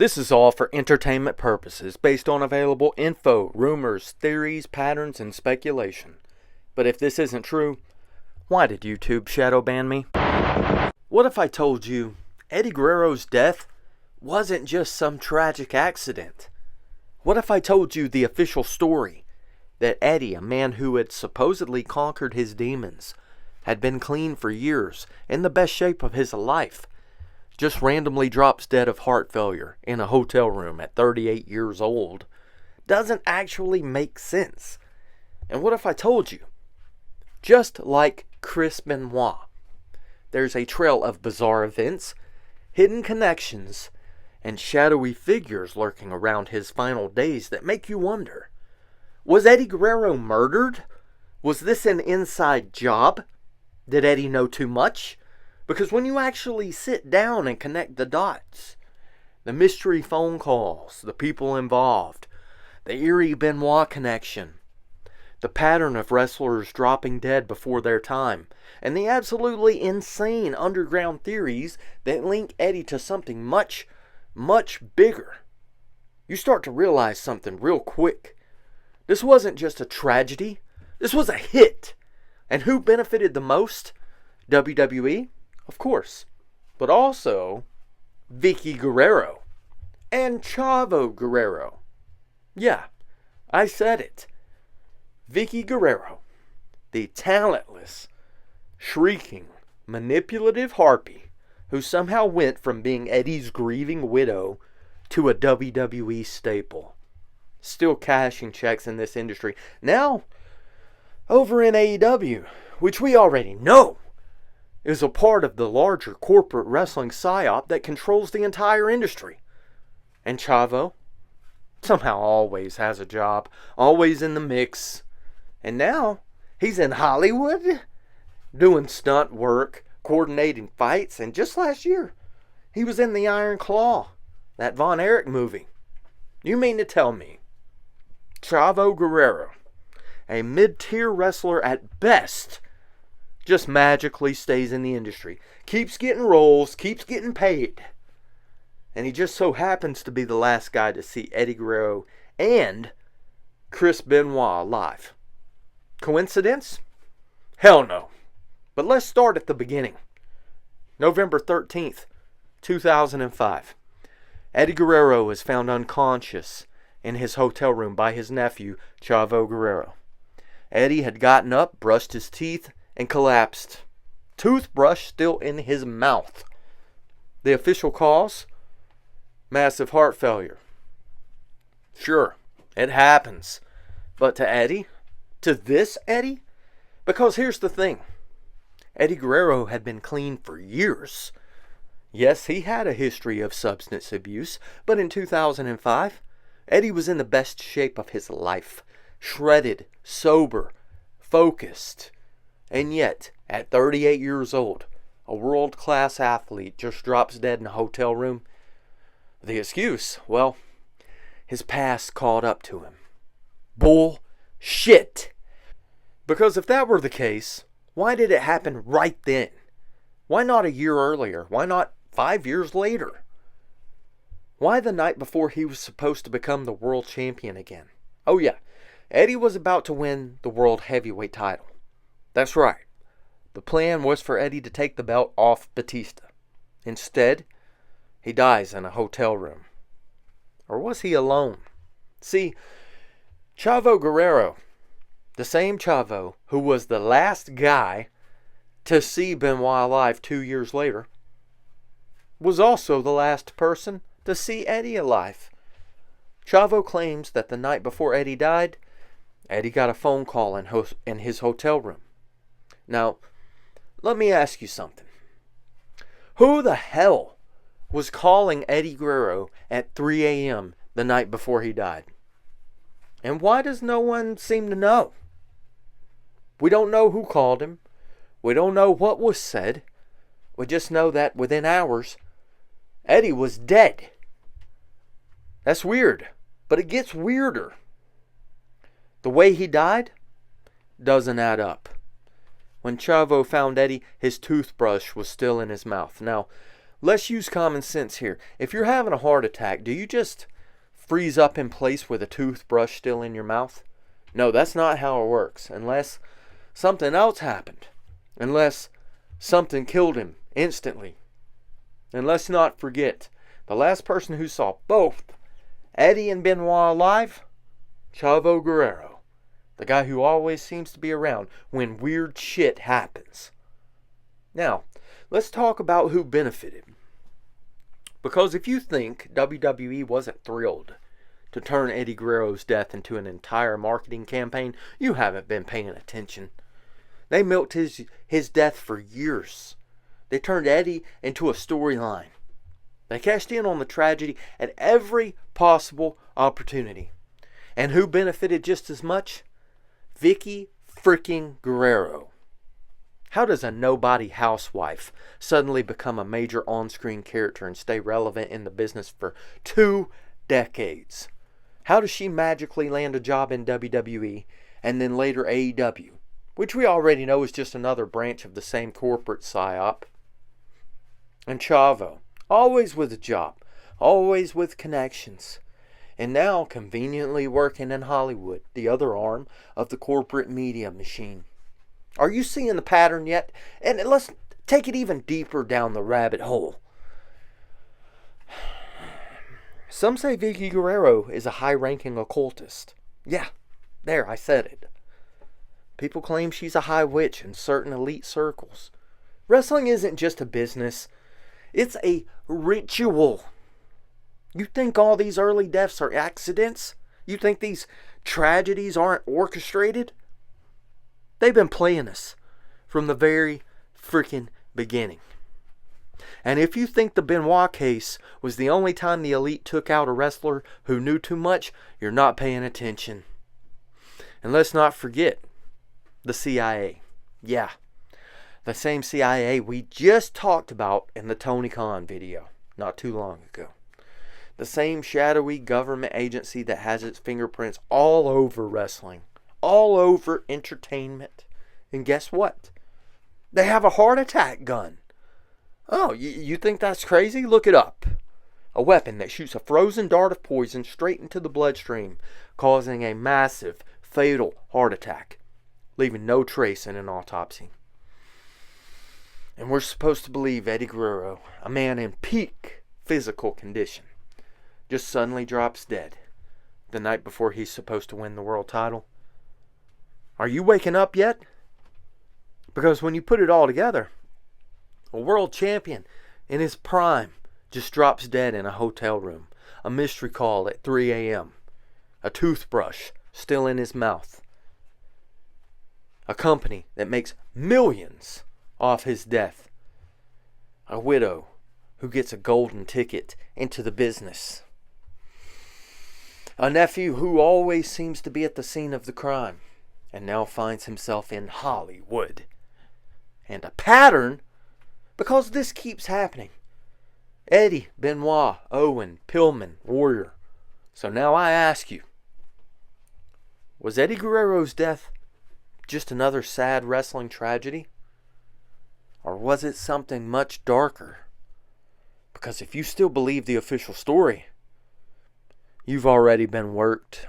This is all for entertainment purposes, based on available info, rumors, theories, patterns, and speculation. But if this isn't true, why did YouTube shadow ban me? What if I told you Eddie Guerrero's death wasn't just some tragic accident? What if I told you the official story that Eddie, a man who had supposedly conquered his demons, had been clean for years, in the best shape of his life, just randomly drops dead of heart failure in a hotel room at 38 years old, doesn't actually make sense? And what if I told you, just like Chris Benoit, there's a trail of bizarre events, hidden connections, and shadowy figures lurking around his final days that make you wonder, was Eddie Guerrero murdered? Was this an inside job? Did Eddie know too much? Because when you actually sit down and connect the dots, the mystery phone calls, the people involved, the eerie Benoit connection, the pattern of wrestlers dropping dead before their time, and the absolutely insane underground theories that link Eddie to something much, much bigger, you start to realize something real quick. This wasn't just a tragedy. This was a hit. And who benefited the most? WWE? Of course. But also Vicky Guerrero and Chavo Guerrero. Yeah, I said it. Vicky Guerrero, the talentless, shrieking, manipulative harpy who somehow went from being Eddie's grieving widow to a WWE staple. Still cashing checks in this industry. Now, over in AEW, which we already know is a part of the larger corporate wrestling psyop that controls the entire industry. And Chavo somehow always has a job, always in the mix. And now, he's in Hollywood, doing stunt work, coordinating fights, and just last year, he was in the Iron Claw, that Von Erich movie. You mean to tell me Chavo Guerrero, a mid-tier wrestler at best, just magically stays in the industry, keeps getting roles, keeps getting paid, and he just so happens to be the last guy to see Eddie Guerrero and Chris Benoit live? Coincidence? Hell no. But let's start at the beginning. November 13th, 2005. Eddie Guerrero is found unconscious in his hotel room by his nephew, Chavo Guerrero. Eddie had gotten up, brushed his teeth, and collapsed. Toothbrush still in his mouth. The official cause? Massive heart failure. Sure, it happens. But to Eddie? To this Eddie? Because here's the thing. Eddie Guerrero had been clean for years. Yes, he had a history of substance abuse, but in 2005, Eddie was in the best shape of his life. Shredded, sober, focused. And yet, at 38 years old, a world-class athlete just drops dead in a hotel room. The excuse, well, his past caught up to him. Bullshit! Because if that were the case, why did it happen right then? Why not a year earlier? Why not 5 years later? Why the night before he was supposed to become the world champion again? Oh yeah, Eddie was about to win the world heavyweight title. That's right. The plan was for Eddie to take the belt off Batista. Instead, he dies in a hotel room. Or was he alone? See, Chavo Guerrero, the same Chavo who was the last guy to see Benoit alive 2 years later, was also the last person to see Eddie alive. Chavo claims that the night before Eddie died, Eddie got a phone call in his hotel room. Now, let me ask you something. Who the hell was calling Eddie Guerrero at 3 a.m. the night before he died? And why does no one seem to know? We don't know who called him. We don't know what was said. We just know that within hours, Eddie was dead. That's weird, but it gets weirder. The way he died doesn't add up. When Chavo found Eddie, his toothbrush was still in his mouth. Now, let's use common sense here. If you're having a heart attack, do you just freeze up in place with a toothbrush still in your mouth? No, that's not how it works. Unless something else happened. Unless something killed him instantly. And let's not forget, the last person who saw both Eddie and Benoit alive, Chavo Guerrero. The guy who always seems to be around when weird shit happens. Now, let's talk about who benefited. Because if you think WWE wasn't thrilled to turn Eddie Guerrero's death into an entire marketing campaign, you haven't been paying attention. They milked his death for years. They turned Eddie into a storyline. They cashed in on the tragedy at every possible opportunity. And who benefited just as much? Vicky freaking Guerrero. How does a nobody housewife suddenly become a major on-screen character and stay relevant in the business for 2 decades? How does she magically land a job in WWE and then later AEW, which we already know is just another branch of the same corporate psyop? And Chavo, always with a job, always with connections, and now conveniently working in Hollywood, the other arm of the corporate media machine. Are you seeing the pattern yet? And let's take it even deeper down the rabbit hole. Some say Vicky Guerrero is a high-ranking occultist. Yeah, there, I said it. People claim she's a high witch in certain elite circles. Wrestling isn't just a business. It's a ritual. You think all these early deaths are accidents? You think these tragedies aren't orchestrated? They've been playing us from the very freaking beginning. And if you think the Benoit case was the only time the elite took out a wrestler who knew too much, you're not paying attention. And let's not forget the CIA. Yeah, the same CIA we just talked about in the Tony Khan video not too long ago. The same shadowy government agency that has its fingerprints all over wrestling, all over entertainment. And guess what? They have a heart attack gun. Oh, you think that's crazy? Look it up. A weapon that shoots a frozen dart of poison straight into the bloodstream, causing a massive, fatal heart attack, leaving no trace in an autopsy. And we're supposed to believe Eddie Guerrero, a man in peak physical condition, just suddenly drops dead the night before he's supposed to win the world title. Are you waking up yet? Because when you put it all together, a world champion in his prime just drops dead in a hotel room. A mystery call at 3 a.m. A toothbrush still in his mouth. A company that makes millions off his death. A widow who gets a golden ticket into the business. A nephew who always seems to be at the scene of the crime and now finds himself in Hollywood. And a pattern, because this keeps happening. Eddie, Benoit, Owen, Pillman, Warrior. So now I ask you, was Eddie Guerrero's death just another sad wrestling tragedy? Or was it something much darker? Because if you still believe the official story, you've already been worked.